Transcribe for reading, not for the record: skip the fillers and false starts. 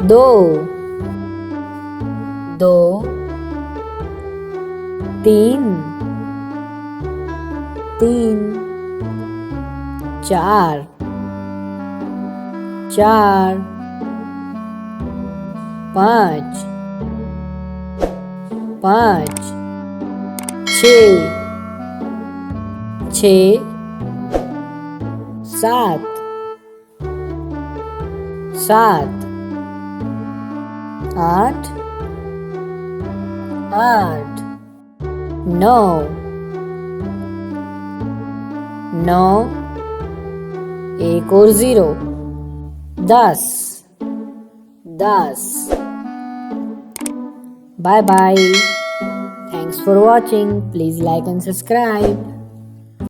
दो, दो, तीन, तीन, चार, चार, पाँच, पाँच, छः, छः, सात, सात, आठ, आठ, नौ, नौ, एक और zero, 10, 10. Bye bye. Thanks for watching. Please like and subscribe.